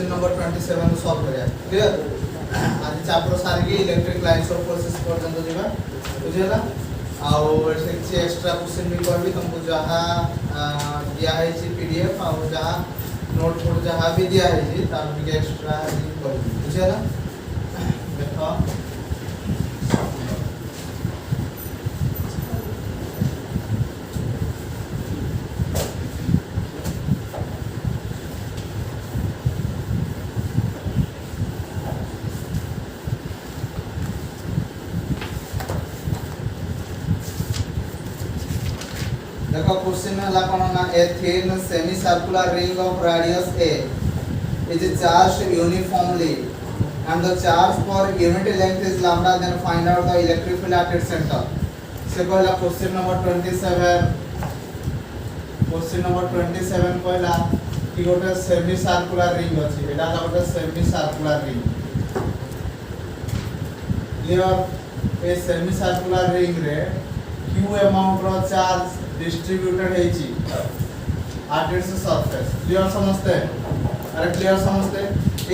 Question number 27 को solve करिया clear आज चैप्टर सारी की इलेक्ट्रिक लाइन्स ऑफ प्रोसेस पर्यंत जीवा बुझेला आउ से एक्स्ट्रा क्वेश्चन भी करबी तुमको जहां दिया है ची पीडीएफ आउ जहां नोट फोट जहां भी दिया है जी तार भी एक्स्ट्रा करबी बुझेला देखो देखो क्वेश्चन में ला कोन ना a thin semi circular ring of radius a is charged uniformly and the charge per unit length is lambda, then find out the electric field at its center. से पहला क्वेश्चन नंबर 27 क्वेश्चन नंबर 27 पहला कि गोटे semi circular ring अछि एटा ला गोटे semi circular ring clear ए सेमी सर्कुलर रिंग रे q अमाउंट रो चार्ज डिस्ट्रीब्यूटेड है जी at its surface क्लियर समझते अरे क्लियर समझते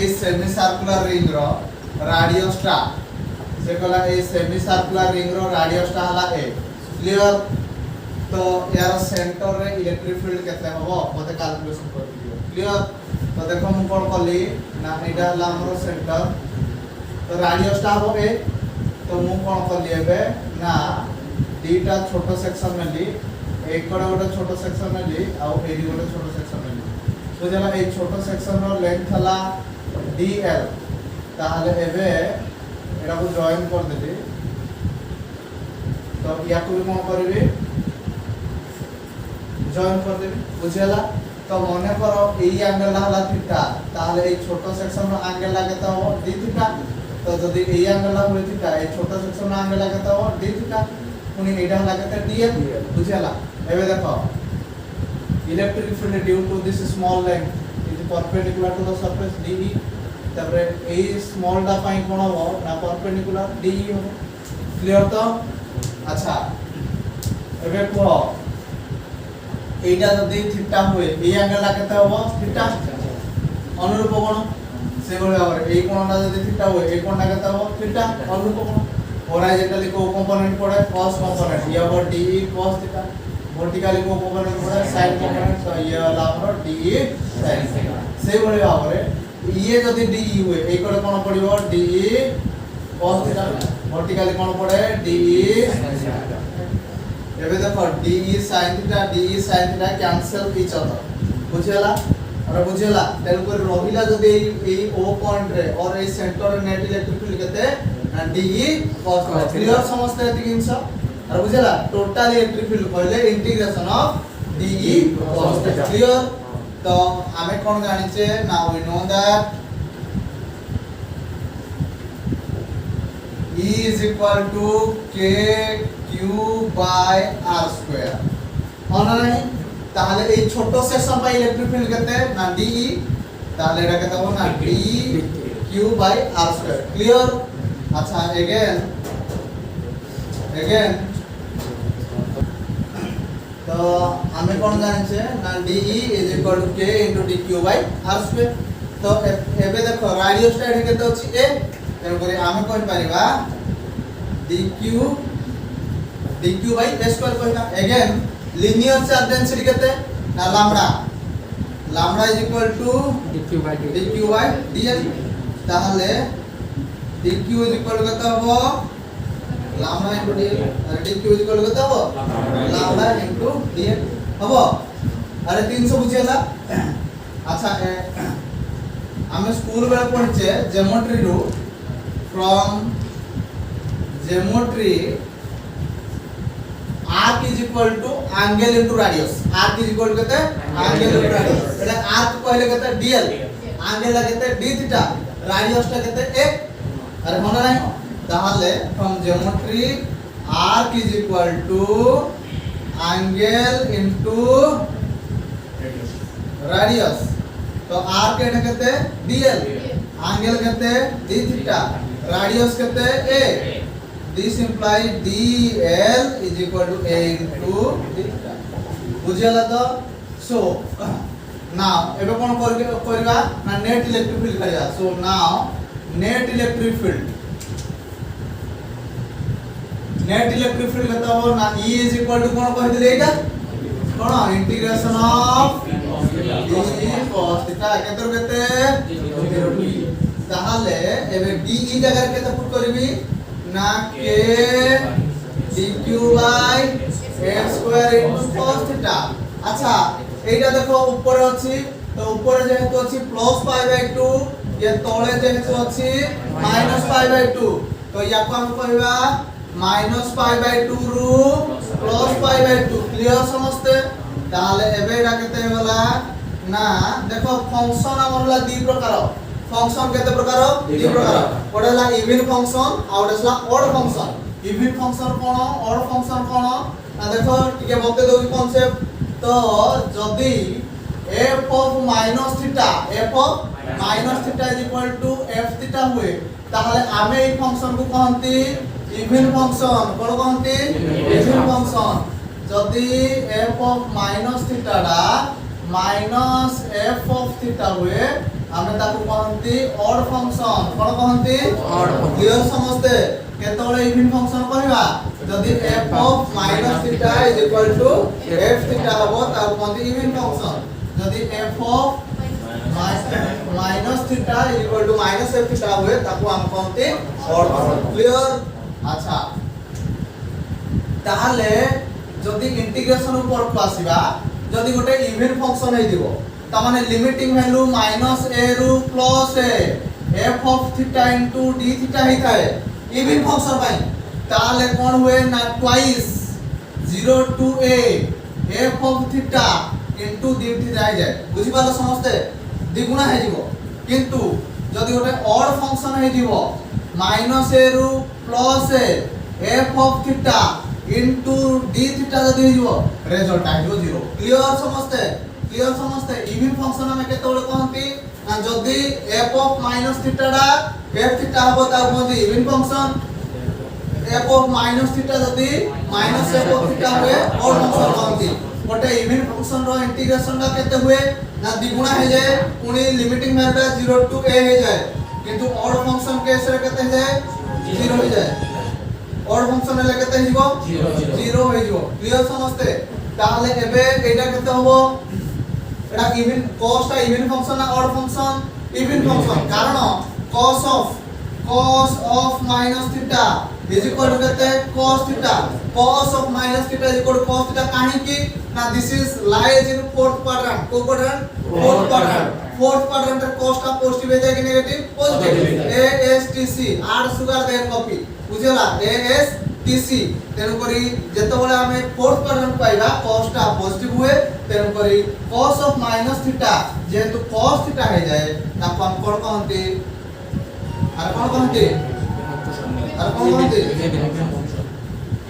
ए सेमी सर्कुलर रिंग रो रेडियस टा से कहला ए सेमी सर्कुलर रिंग रो रेडियस टा हला a क्लियर तो यार सेंटर रे इलेक्ट्रिक फील्ड केते हबो मते कैलकुलेशन कर दियो क्लियर तो देखो मु कोन करली ना एटा हला हमरो सेंटर तो रेडियस टा हबो a तो मु कोन करली एबे ना दीटा छोटो सेक्शन में ली एक कोडे गोटे छोटो सेक्शन में ली आ एडी गोटे छोटो सेक्शन में ली तो जला ए छोटो सेक्शन रो लेंथ हला dl ताहले एबे एटा को जॉइन कर देबी तो या को कोन करबी जॉइन कर देबी बुझेला तो मने करो ए एंगल हला थीटा ताहले ए छोटो सेक्शन रो एंगल लागेता हो d थीटा तो जदी ए एंगल हो थीटा ए छोटो सेक्शन रो एंगल लागेता हो d थीटा उनी एटा लागेता dl बुझेला एबे देखो electric field due to this small length is perpendicular to the surface DE तबरे ए स्मॉल दा पाई कोन हो ना परपेंडिकुलर DE हो क्लियर तो अच्छा एबे को एटा जदी थीटा होए ए एंगल लागेता हो थीटा अनुरूप कोण से बोले और ए कोणटा जदी थीटा होए ए कोण लागेता हो थीटा अनुरूप कोण हॉरिजॉन्टली को कंपोनेंट पड़े cos कंपोनेंट ये और DE cos थीटा वर्टिकली को कंपोनेंट पड़े sin कंपोनेंट तो ये वाला हमरो DE sin थीटा से बोले भाबरे ये जदी DE हुए ए कोन कोन पड़िबो DE cos थीटा वर्टिकली कोन पड़े DE sin थीटा एबे देखो DE sin theta cancel each other बुझेला अरे बुझेला तेल को रहिला जदी ए ओ पॉइंट रे और ए सेंटर रे नेट इलेक्ट्रिक फील्ड केते DE cos क्लियर समझते हैं तीन सब अरे बुझेला टोटल इलेक्ट्रिक फील्ड पहले integration of DE cos clear तो हमें कोन जानि छे now we know that E is equal to KQ by R square होना नहीं ताहले ए छोटो सेक्शन पे इलेक्ट्रिक फील्ड कहते हैं ना DE ताहले एटा कहते हो ना DQ by R square clear अच्छा अगेन तो हमें कौन जाने छे ना DE is equal to K into DQ by R square तो एबे देखो रेडियस टा एठी केते अछि a तेन करी हमें कोन परिबा DQ by a square कहना अगेन लीनियर चार्ज डेंसिटी केते ना lambda is equal to DQ by dl ताहले DQ is equal to कत हो लैम्डा into dl अरे DQ is equal to कत हो लैम्डा into dl हबो अरे 300 बुझियला अच्छा हम स्कूल बेला पढ़छे ज्योमेट्री रो from geometry arc is equal to angle into radius arc is equal to कते angle into radius एटा arc कहले कते dl angle ला कते d थीटा radius टा कते a अरे होना नहीं ताहले from geometry arc is equal to angle into radius तो arc एटा कते dl angle कते d थीटा radius कते a this implies dl is equal to a into d theta बुझियला तो सो now एबे कोन करबा ना नेट इलेक्ट्रिक फील्ड करिया so now net electric field कहता हो ना E इज इक्वल टू कोन कहि दिले एटा कोन integration of d cos theta केते 0 to e ताहले एबे d e जगह केते पुट करबी ना k dq by a square into cos theta अच्छा এইটা দেখো উপরে আছে তো উপরে যেহেতু আছে প্লাস পাই বাই 2 ये তলে যেহেতু আছে মাইনাস পাই বাই 2 তো ইয়াকু আমি কইবা মাইনাস পাই বাই 2 রু প্লাস পাই বাই 2 ক্লিয়ার সমস্তে তাহলে এবে এটা কেতে হলা না দেখো ফাংশন আমরলা দুই প্রকার ফাংশন কেতে প্রকার দুই প্রকার ওটা হলা ইভেন ফাংশন আর ওটা হলা অড ফাংশন ইভেন ফাংশন কোন অড ফাংশন কোন না দেখো টিকে বলতে দেই কনসেপ্ট तो जदि f of minus theta f of minus theta is equal to f theta हुए ताहले आमे এই ফাংশন को कहंती इवन फंक्शन कोन कहंती इवन फंक्शन जदि f of minus theta डा minus f of theta हुए आमे ताको कहंती ऑड फंक्शन कोन कहंती ऑड क्लियर समझते केतोले इवन फंक्शन कहबा जदि f of minus theta is equal to f theta हबो ताको कहंती इवन फंक्शन जदि f of minus theta is equal to minus f theta हुए ताको हम कहंती ऑड क्लियर अच्छा ताहले जदि इंटीग्रेशन ऊपर को आसीबा जदि गोटे इवन फंक्शन हे दिबो ता माने लिमिटिंग वैल्यू -a रु +a f of theta into d theta ही थाए इवन फंक्शन पाई ताले कोन हुए ना twice 0 to a f of theta into d theta जाय जाय बुझी पालो समझते द्विगुणा हे जीवो किंतु जदि गोटे ऑड फंक्शन हे जीवो -a रु +a f of theta into d theta जदि हे जीवो रिजल्ट आ जीवो 0 क्लियर समझते इवन फंक्शन हम केतोले कहंती ना जदि f of minus theta डा f theta हबो ता कहंती even function f of minus theta जदि minus f of theta हुए ऑड फंक्शन कहंती गोटे इवन फंक्शन रो इंटीग्रेशन का केते हुए ना द्विगुणा हे जाय पुनी लिमिटिंग वैल्यू 0 to a हे जाय किंतु ऑड फंक्शन केस रे केते हे जाय 0 हे जाय ऑड फंक्शन ले केते हिबो 0 हे जिवो क्लियर समझते ताहले एबे एटा केते हबो एटा इवन cos टा इवन फंक्शन ना ऑड फंक्शन इवन फंक्शन कारण cos of minus theta is equal to कहते हैं cos theta cos of minus theta is equal to cos theta काहे की ना this is lies in fourth quadrant fourth quadrant रे cos टा positive है कि नेगेटिव पॉजिटिव ASTC आर सुगर देन कॉपी बुझला ASTC तेनु करी जेतो बेले हमें फोर्थ क्वाड्रेंट पाइबा cos टा पॉजिटिव हुए तेनु करी cos of minus theta जेतु cos theta हे जाए ताको हम कोन कहंती आर कोन कहंती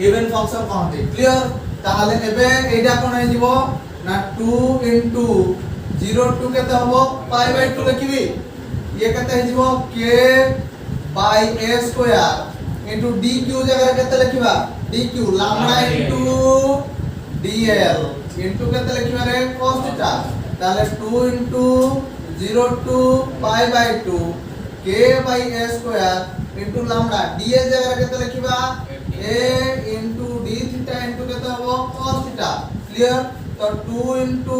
इवन फंक्शन कहंती क्लियर ताहले एबे एटा कोन हे जीवो ना 2 into 0 to केते हबो पाई बाय 2 लिखिबी ये केते हे जीवो k by a square into dq जगह केते लिखिबा dq lambda into dl into केते लिखिबा रे cos थीटा ताले 2 into 0 to pi by 2 k by a square into lambda dl जगह केते लिखिबा a into d theta into केते हबो cos theta क्लियर तो 2 into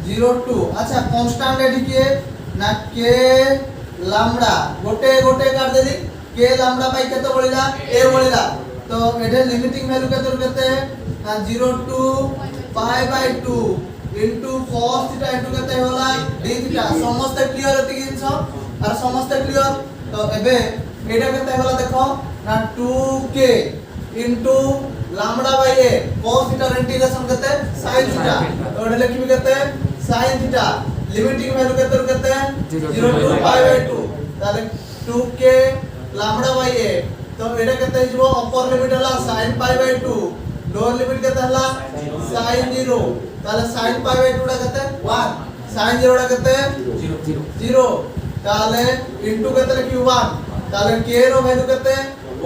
0 to अच्छा कांस्टेंट एडी के ना k lambda गोटे काट देली k lambda बाय केते बोलिला a बोलिला तो एडे लिमिटिंग वैल्यू केते ना 0 to pi by 2 into cos theta into केते होला d theta समस्त क्लियर होती किनछ और समस्त क्लियर तो एबे एटा केते होला देखो ना 2k into lambda by a cos theta integration केते sin theta तो एटा लिखबी केते sin theta लिमिटिंग वैल्यू केते 0 to pi by 2 ताले 2k lambda by a तो एटा केते हिजबो अपर लिमिट होला sin pi by 2 lower limit केते होला sin 0 ताले sin pi by 2 टा केते 1 sin 0 टा केते 0 ताले इनटू केते लिखि 1 ताले k रो वैल्यू केते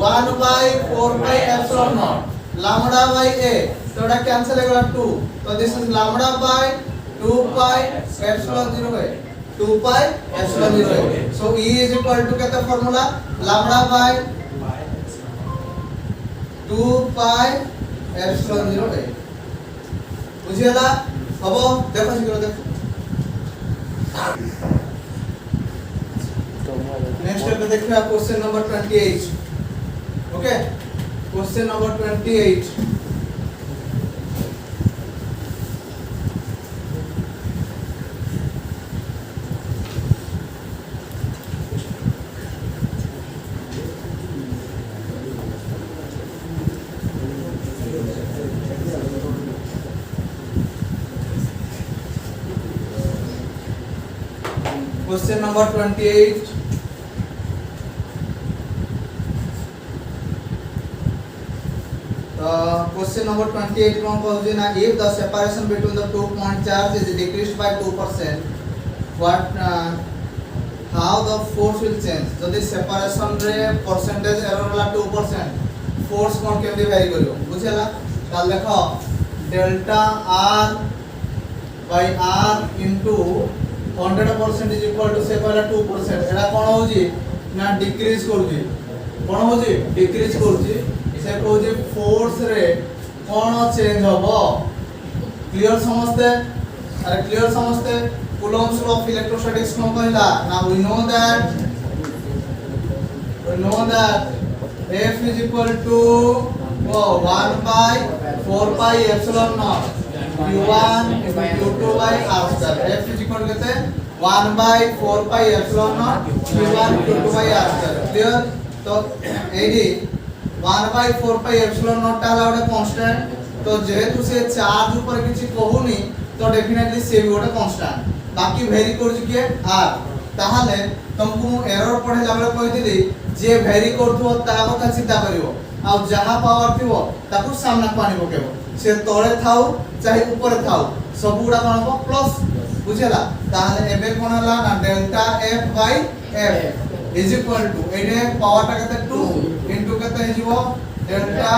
1 by 4 pi epsilon naught lambda by a तो एटा कैंसिल हो गला 2 तो this is lambda by 2 pi epsilon 0 है 2 pi epsilon 0 है so E is equal to कहते formula lambda by 2 pi epsilon 0 है बुझिएला हबो देखो सिकरो देखो नेक्स्ट पे देखिए question number 28 okay question number 28 Question number 28. Question number 28 कौन कहूँ ना if the separation between the two point charge is decreased by 2%, what how the force will change? जदि separation रे percentage error वाला 2% force कौन केमती vary करियो बुझेला ताल देखो delta r by r into 100% is equal to say पहला 2% एटा कौन होजी ना डिक्रीज करूजी कौन होजी डिक्रीज करूजी से कहूजी फोर्स रे कौन चेंज होबो क्लियर समझते अरे क्लियर समझते कूलम्ब्स लॉ ऑफ इलेक्ट्रोस्टैटिक्स कौन कहला ना we know that F is equal to 1 by 4 pi epsilon naught Q1 Q2 by R square F is equal to 1 by 4 pi epsilon naught Q1 Q2 by R square clear तो AD 1 by 4 pi epsilon naught टा होला constant तो जेहेतु से charge ऊपर किछि कहूनी तो definitely से भी गोटे कांस्टेंट बाकी वेरी करछु के R ताहाले तुमको एरर पढेला बेले कहितली जे वेरी करथो ता कथा चिंता करिवो आ जहां पावर थिवो ताकू सामना पानी पकेबो से तळे थाउ चाहे ऊपर थाउ सब गुडा कोन हो प्लस बुझेला ताहाले एबे कोन हला ना delta F by F is equal to एने पावर टा कते 2 इनटू कते हिजबो डेल्टा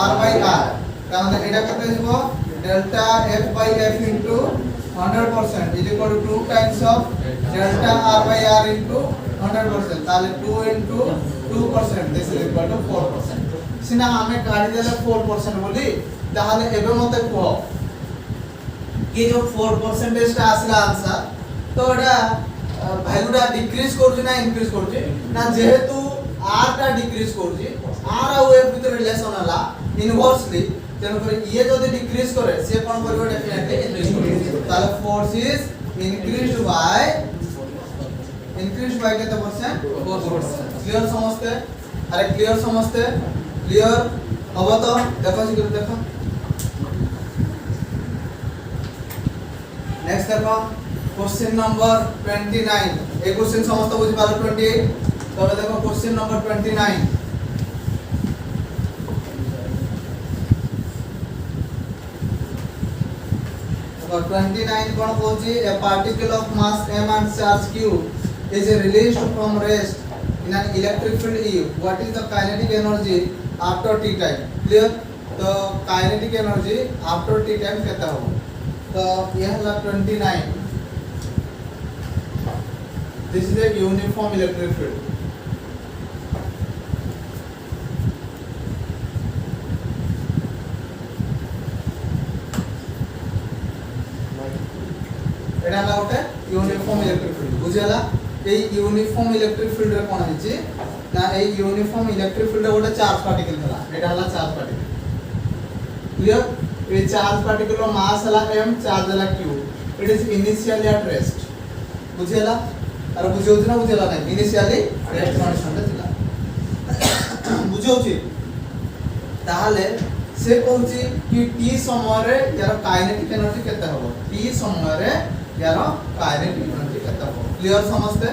R by R ताहाले एटा कते हिजबो delta F by F into 100% is equal to 2 times of delta R by R into 100% ताहाले 2 into 2% this is equal to 4% सिना हमें काढी देले 4% बोली ताहाले एबे मते कहो कि जो 4% टा आसला आंसर तो एटा वैल्यू टा डिक्रीज करछि ना इंक्रीज करछि ना जेहेतु r टा डिक्रीज करछि r आ f भीतर रिलेशन हला इनवर्सली तेनो करे ये जदी डिक्रीज करे से कोन करबो डेफिनेटली इंक्रीज करबो ताले फोर्स इज इंक्रीज्ड बाय केते परसेंट 4% क्लियर समझते अरे क्लियर समझते क्लियर हबो तो देखो सिकरो देखो नेक्स्ट देखो क्वेश्चन नंबर 29 ए क्वेश्चन समस्त बुझि पालो 28 तबे देखो क्वेश्चन नंबर 29 तो 29 कोन कहूची a particle of mass m and charge q is released from rest in an electric field E. What is the kinetic energy after t time? Clear? तो kinetic energy after t time केता हो तो यह हला 29 this is a uniform electric field एटा हला गोटे uniform electric field बुझियाला ए यूनिफॉर्म इलेक्ट्रिक फील्ड रे कोन हिची ना ए यूनिफॉर्म इलेक्ट्रिक फील्ड गोटे चार्ज पार्टिकल हला एटा हला चार्ज पार्टिकल क्लियर ए चार्ज पार्टिकल रो मास हला m चार्ज हला q it is initially at rest बुझियाला अरे बुझौछि ना बुझियाला नै इनिशियली रेस्ट कंडीशन रे थिला बुझौछि ताहाले से कहउछि कि t समय रे यार काइनेटिक एनर्जी केते हबो t समय रे यार काइनेटिक एनर्जी केते हबो क्लियर समझते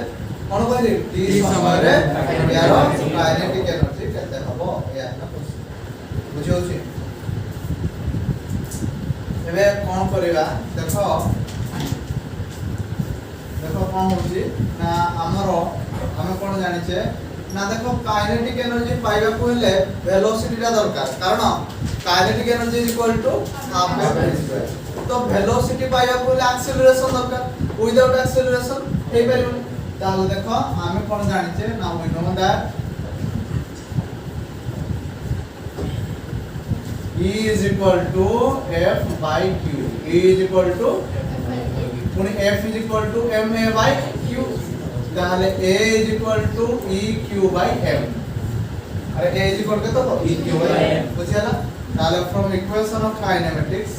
कोन कहले t समय रे यार काइनेटिक एनर्जी केते हबो या बुझौछि एबे कोन करिवा देखो देखो कोन होछि ना हमरो हम कोन जानि छे ना देखो काइनेटिक एनर्जी पाइबा को हेले वेलोसिटी टा दरकार कारण kinetic energy is equal to half F v square तो वेलोसिटी पाइबा को एक्सेलरेशन दरकार विदाउट एक्सेलरेशन हे परिबो ताले देखो आमे कोन जानिचे now we know that E is equal to F by Q. E is equal to पुनी F is equal to ma by Q. ताले A is equal to EQ by M. अरे A is equal to EQ by M. बुझियाला ताले from equation of kinematics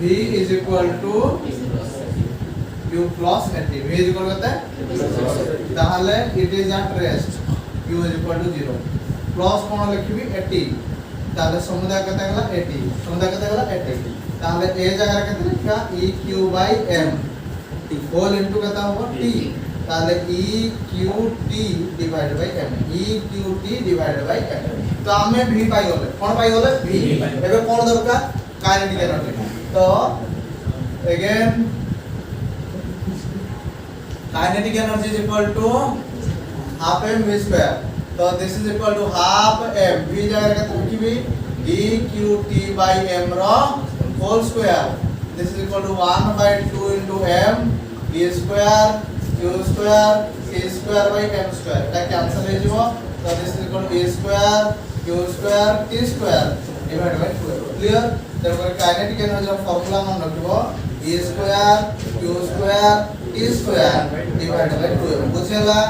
V is equal to Q plus at V is equal to ताले it is at rest Q is equal to 0 plus कोन लिखबी 80 ताले समुदाय कते गला 80 समुदाय कते गला 80 ताले A जगह कते लिखा EQ by M whole into कता होगा T ताले EQT divided by M EQT divided by M तो हमें V पाई होले कोन पाई होले V एबे कोन दरकार काइनेटिक एनर्जी तो again kinetic energy is equal to half m v square so this is equal to half m v जगह कते लिखबी EQT by M रो whole square this is equal to 1 by 2 into M E square Q square C square by M square এটা cancel हो जिवो so this is equal to A square Q square T square divided by 2 clear therefore kinetic energy formula मन रखिबो E square Q square T square divided by 2 बुझेला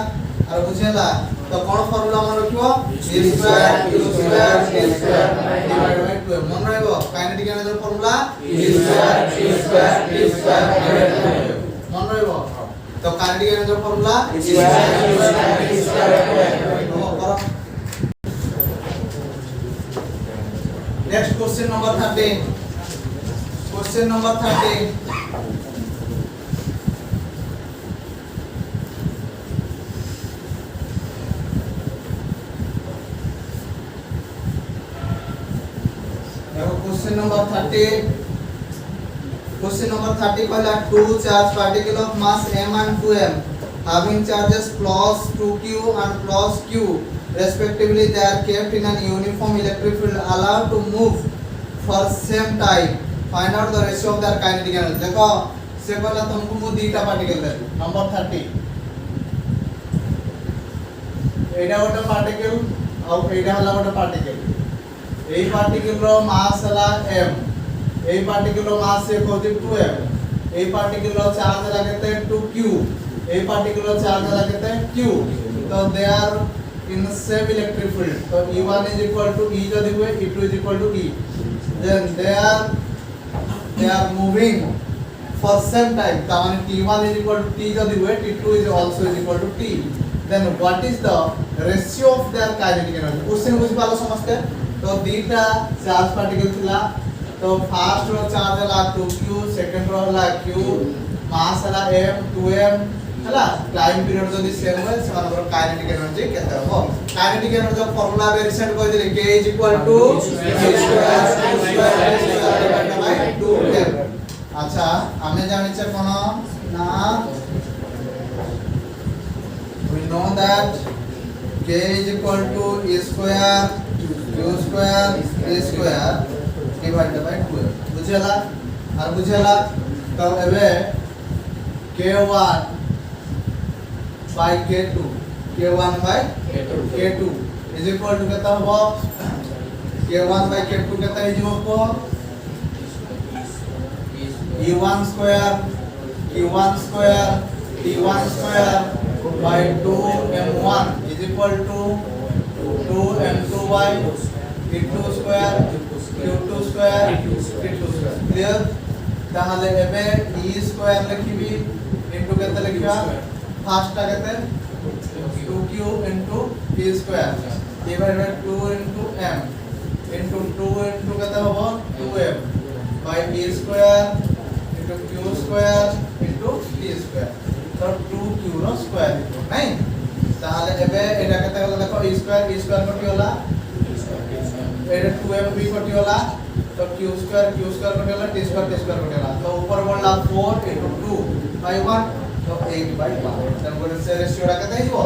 और बुझेला तो कोन formula मन रखिबो E square Q square T square divided by 2 मन रहबो kinetic energy formula E square Q square T square divided by 2 मन रहबो तो kinetic energy formula E square Q square T square divided by 2 करो next question number 30 question number 30 Question number 30 कहला two charge particle of mass m and 2m having charges plus 2q and plus q respectively they are kept in an uniform electric field allowed to move for same time find out the ratio of their kinetic energy देखो से कहला तुमको मु दीटा particle दे number 30 एटा गोटे particle और एटा हला गोटे particle এই পার্টিকুলার মাস হলা m এই পার্টিকুলার মাস সে কোজি 2m এই পার্টিকুলার চার্জ লাগতে 2q এই পার্টিকুলার চার্জ লাগতে q তো দে আর ইন সেম ইলেকট্রিক ফিল্ড তো e1 is equal to e যদি হয় e2 is equal to e then they are moving for same time তার মানে t1 is equal to t যদি হয় t2 is also is equal to t then what is the ratio of their kinetic energy question बुझ पालो समझते तो दीटा charge particle थिला तो फर्स्ट रो चार्ज हला 2q सेकंड रो हला q मास हला m 2m हला टाइम पीरियड जदी सेम होय सेमानकर काइनेटिक एनर्जी केते हो काइनेटिक एनर्जी फार्मूला बे रिसेंट कहि दिले k = q²2m अच्छा हमें जानि छै कोन ना we know that k = e square q square a square divided by 2 बुझेला और बुझेला तब एबे k1 by k2 k1 by k2 is equal to केता हो k1 by k2 केता हो जिवो e1 square q1 square t1 square by 2m1 is equal to 2m2 by t2 square q2 square t2 square clear তাহলে এবে e square লিখিবি into কত লিখবা ফার্স্টটা কত 2q into p square divided by 2 into m into 2 into কত হবে 2m by e square into q square into t square তো 2q ର square নাই তাহলে এবে এটা কত হলো দেখো e square কত হলো এটা 2m b কত হলো तो q square कट गला t square कट गला तो ऊपर बोलला 4 into 2 by 1 तो 8 by 1 तब से रेशियो रा कते हिबो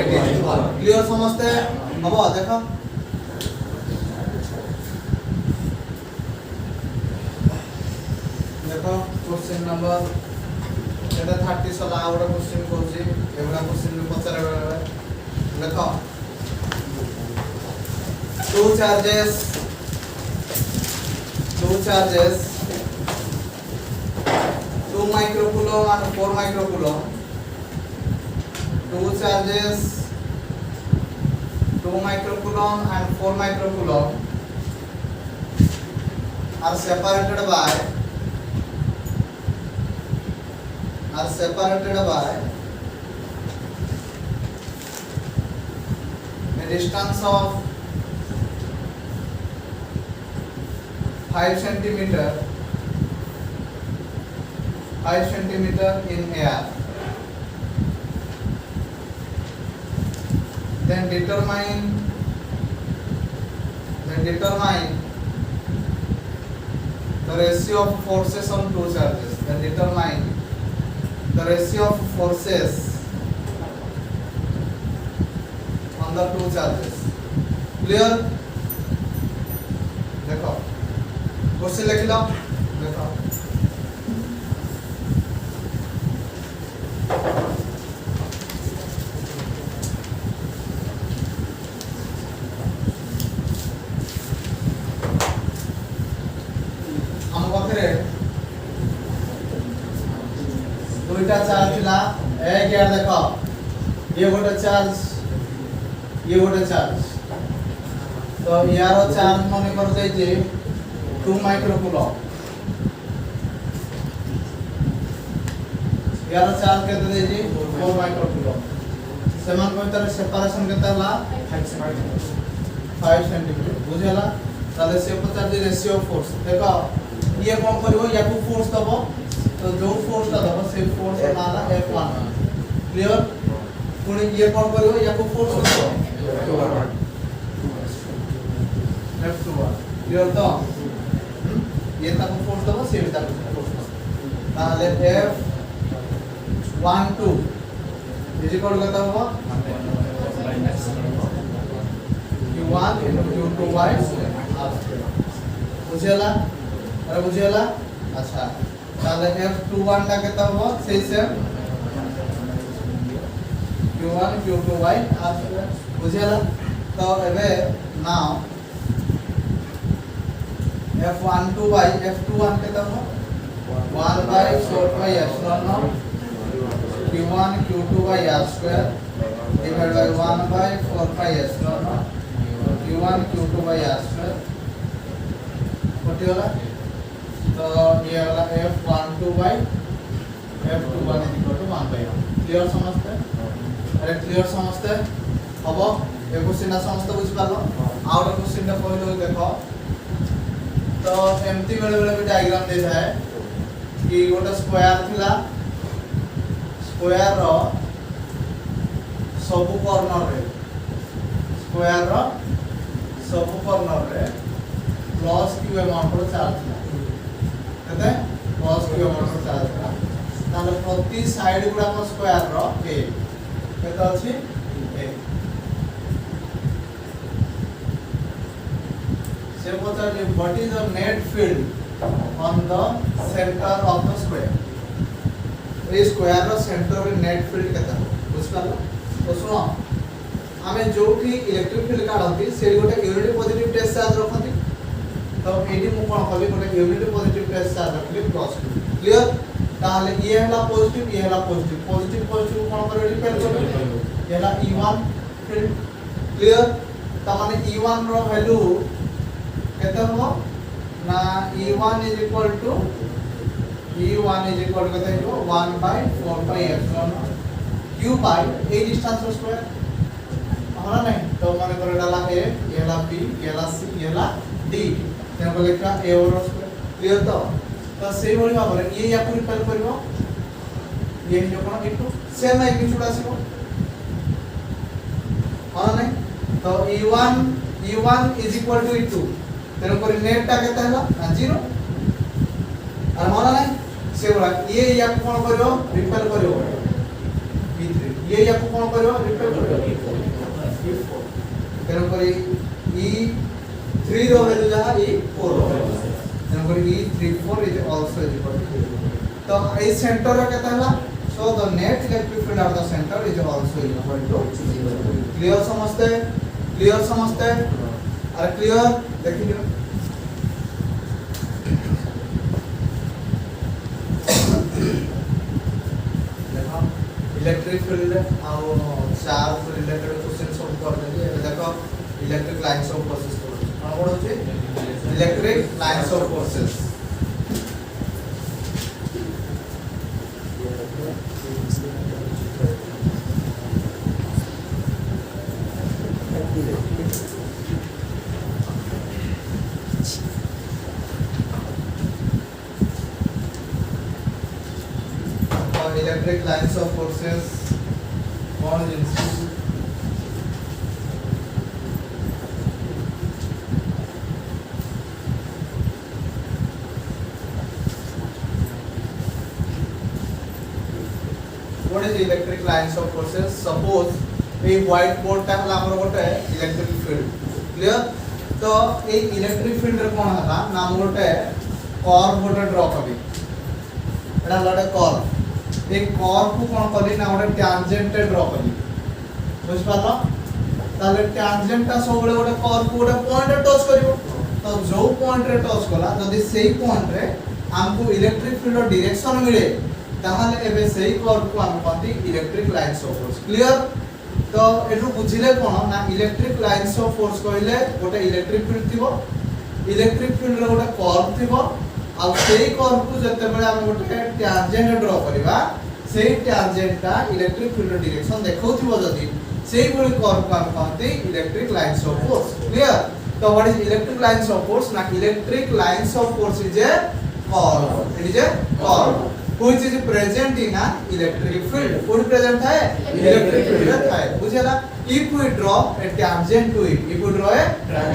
8 क्लियर समझते हबो देखो देखो क्वेश्चन नंबर এটা 30 সলা আউট কোশ্চেন করছি এগুলা কোশ্চেন পছরে দেখো two charges 2 microcoulomb and 4 microcoulomb, 2 charges 2 microcoulomb and 4 microcoulomb are separated by a distance of 5 centimeter in air. Then determine the ratio of forces on two charges. Then determine the ratio of forces on the two charges. Clear? देखो question लिख लो देखो हम पाखरे दुईटा charge थिला एक यार देखो ये गोटे चार्ज तो यारो चार्ज मने कर दे जे 2 माइक्रोकूलम यारो चार्ज केते दे जे 4 माइक्रोकूलम समान भीतर सेपरेशन केते हला 5 सेंटीमीटर बुझला ताले से पचार जे रेशियो फोर्स देखो ये कोन करबो याकू फोर्स दबो तो जो फोर्स ता दबो से फोर्स नाला F1 क्लियर पुणी ये कोन करबो याकू फोर्स दबो F2 क्लियर तो ये तक फोर्स दबो से भी तक फोर्स ताले F12 इज इक्वल टू कितना होगा Q1 Q2y बुझेला अरे बुझेला अच्छा ताले F21 টা कितना होगा सही से Q1 Q2y बुझेला तो एबे नाउ F12y F21 कितना होगा 1/4 epsilon naught Q1 Q2 r square divided by 1/4 epsilon naught Q1 Q2 r square what you are तो ये वाला F12 F21 is equal to 1/1 clear समझते अरे क्लियर समझते अब ये क्वेश्चन ना समझते बुझ पालो आउट क्वेश्चन टा पहले देखो तो एमती बेले बेले भी डायग्राम देता है कि गोटे स्क्वायर थिला स्क्वायर रो सब कॉर्नर रे स्क्वायर रो सब कॉर्नर रे प्लस क्यू अमाउंट रो चार्ज थिला कहते प्लस क्यू अमाउंट रो चार्ज थिला ताले प्रति साइड गुडा को स्क्वायर रो ए केते अछि ए से पता जे what is the net field on the centre of the square ए स्क्वायर रो सेंटर रे नेट फील्ड केता बुझ पालो तो सुनो हमें जोठी इलेक्ट्रिक फील्ड काढंती से गोटे यूनिट पॉजिटिव टेस्ट चार्ज रखंती तो एडी मु कोन कली गोटे यूनिट पॉजिटिव टेस्ट चार्ज रखली प्लस क्लियर ताले ये हला पॉजिटिव ये हला पॉजिटिव पॉजिटिव पॉजिटिव कोन करे रिपेयर करबे ये हला E1 फील्ड क्लियर त माने E1 रो वैल्यू केते हो ना E1 is equal to केते हो 1/4 epsilon q by a distance square हमरा नहीं तो माने करे डाला a ये ला b ये ला c ये ला d तेन को लिखा a और स्क्वायर क्लियर तो से भली भाबरे ये या पूरी रिपेयर करबो ये जो कोन इटू सेम है कि छुड़ा सिको हां नहीं तो E1 is equal to E2 तेन को नेट टा केते हला 0 और माना नहीं से बोला ये या कोन करबो रिपेयर करबो B3 ये या कोन करबो रिपेयर करबो B4 तेणु करी E3 रो वैल्यू जहाँ E4 रो वैल्यू तेणु करी E34 is also equal to 0 तो ए सेंटर रो केता हला so the net electric field at the center is also equal to 0 clear समझते अरे क्लियर देखिए देखो इलेक्ट्रिक फील्ड और चार्ज रिलेटेड क्वेश्चन सब कर देली ए देखो इलेक्ट्रिक लाइन्स ऑफ फोर्सेस कौन होचे electric lines of forces electric lines of forces on institute what is electric lines of forces suppose a white board ता हला हमर गोटे electric field clear तो ए electric field रे कोन हला नाम गोटे कर्व गोटे ड्रा करी एटा गोटे कर्व एक कर्व को कोन करी ना गोटे टैंजेंट ड्रा करी बुझ पालो ताले टैंजेंट ता सब गोटे कर्व को गोटे पॉइंट रे टच करिवो तो जो पॉइंट रे टच कला जदी सेही पॉइंट रे हमको इलेक्ट्रिक फील्ड रो डायरेक्शन मिले ताहले एबे सेही कर्व को हम कहती electric lines of force clear तो एटु बुझिले कोन ना इलेक्ट्रिक लाइन्स ऑफ फोर्स कहले गोटे इलेक्ट्रिक फील्ड थिबो इलेक्ट्रिक फील्ड रो गोटे कर्व थिबो आ सेही कर्व को जते बेले हम गोटे टैंजेंट ड्रा करबा सेही टैंजेंट ता इलेक्ट्रिक फील्ड रो डायरेक्शन देखौथिबो जदी सेही भली कर्व को हम कहते electric lines of force clear तो what is electric lines of force ना electric lines of force is a curve it is a curve which is present in an electric field would present है electric field है बुझेला if we draw a tangent to it if we draw a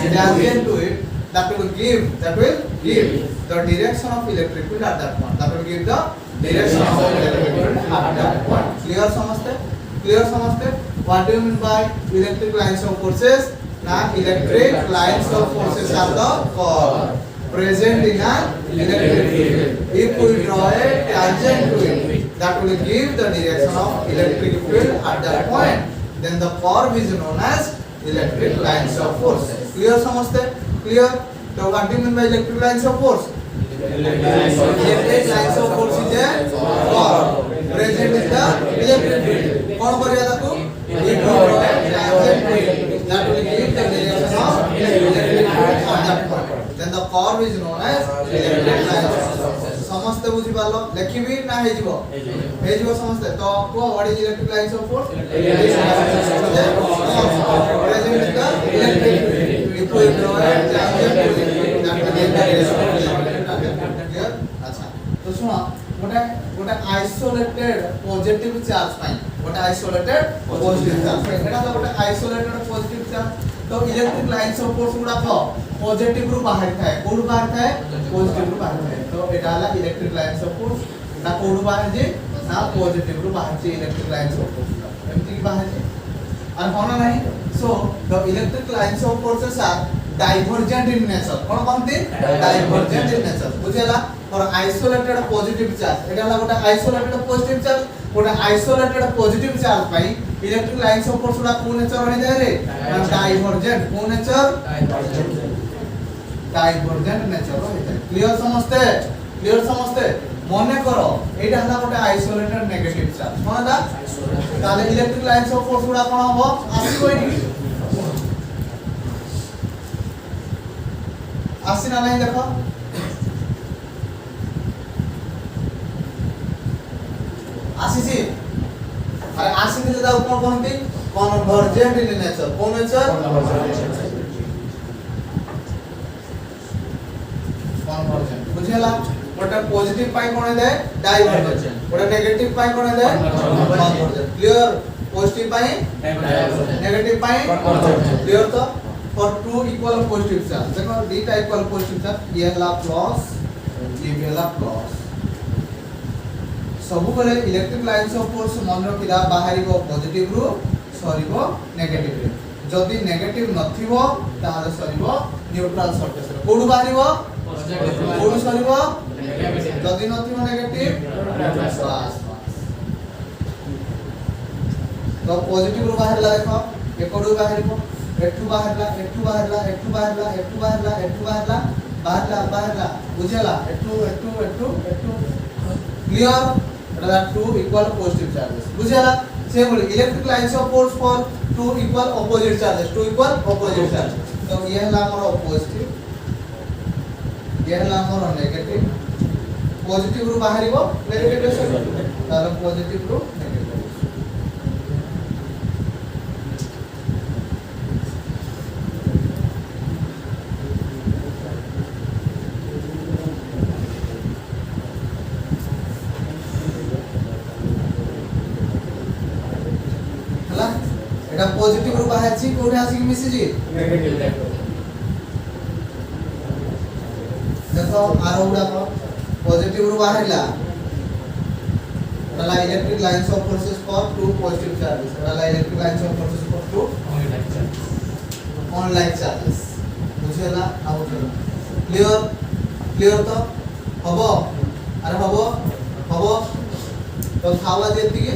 tangent to it that will give the direction of electric field at that point that will give the direction of electric field at that point clear समझते what do you mean by electric lines of forces na electric lines of forces are the curve present in an electric field. If we draw a tangent to it, that will give the direction of electric field at that point. Then the curve is known as electric lines of force. Clear समझते? Clear? So what do you mean by electric lines of force? Electric lines of force is a curve present in the electric field. कौन करेगा ताकू? If we draw a tangent to it, that will give the direction of electric field at that point. Then the curve is known as electric lines of force. समझते बुझी पालो लेखिबी ना हेजिबो समझते तो को what is electric lines of force present in the electric field if we draw a tangent to it that will give the direction clear अच्छा तो सुनो गोटे आइसोलेटेड पॉजिटिव चार्ज पाई गोटे आइसोलेटेड पॉजिटिव चार्ज एटा तो गोटे आइसोलेटेड पॉजिटिव चार्ज तो electric lines of force गुडा को positive रु बाहर थाए कोड बाहर थाए पॉजिटिव रु बाहर थाए तो एटा हला इलेक्ट्रिक लाइन्स ऑफ फोर्स ना कोड बाहर जे ना पॉजिटिव रु बाहर जे इलेक्ट्रिक लाइन्स ऑफ फोर्स एमती की बाहर जे और होना नहीं so the electric lines of forces are divergent in nature कोन कोनते डाइवर्जेंट इन नेचर बुझेला और आइसोलेटेड पॉजिटिव चार्ज एटा हला गोटा आइसोलेटेड पॉजिटिव चार्ज गोटा आइसोलेटेड पॉजिटिव चार्ज पाई इलेक्ट्रिक लाइन्स ऑफ फोर्स गुडा कोन नेचर रही जाय रे डाइवर्जेंट कोन नेचर डाइवर्जेंट नेचर रही जाय क्लियर समझते मने करो एटा हला गोटे आइसोलेटेड नेगेटिव चार्ज कोन दा ताले इलेक्ट्रिक लाइन्स ऑफ फोर्स गुडा कोन हो आसी कोइनी आसी ना नहीं देखो आसीसी अरे आसी के दाउ कोन कहंती कन्वर्जेंट इन नेचर कोन नेचर कन्वर्जेंट बुझेला गोटे पॉजिटिव पाई कोन दे डाइवर्जेंट गोटे नेगेटिव पाई कोन दे कन्वर्जेंट क्लियर पॉजिटिव पाई नेगेटिव पाई कन्वर्जेंट क्लियर तो for two equal positive charge देखो डी टाइप इक्वल पॉजिटिव चार्ज ये हला प्लस ये भी हला प्लस सब बेले इलेक्ट्रिक लाइन्स ऑफ फोर्स मन रखिला बाहरिबो पॉजिटिव रु सरीबो नेगेटिव रे जदि नेगेटिव नथिबो ताले सरिबो न्यूट्रल सरफेस रे कोडु बाहरिबो कोडु सरिबो जदि नथिबो नेगेटिव बास तो पॉजिटिव रो बाहरला देखो ए कोडु बाहरिबो एठू बाहरला एठू बाहरला एठू बाहरला एठू बाहरला एठू बाहरला बाहरला बाहरला बुझला एठू एठू एठू एठू क्लियर एटा टू इक्वल पॉजिटिव चार्जेस बुझला same electric lines of force for two equal opposite charges two equal opposite charge तो ये हला हमर पॉजिटिव ये हला हमर नेगेटिव पॉजिटिव रो बाहरिबो नेगेटिव से तार पॉजिटिव रो नेगेटिव एटा पॉजिटिव रो बाहर छी कोठे आसी कि मिसी जी नेगेटिव देखो आरो उडा को पॉजिटिव रो बाहरला एटा electric lines of forces for two positive charges एटा electric lines of forces for two unlike charges बुझला अब क्लियर क्लियर तो हबो अरे हबो हबो तो थावा जेति के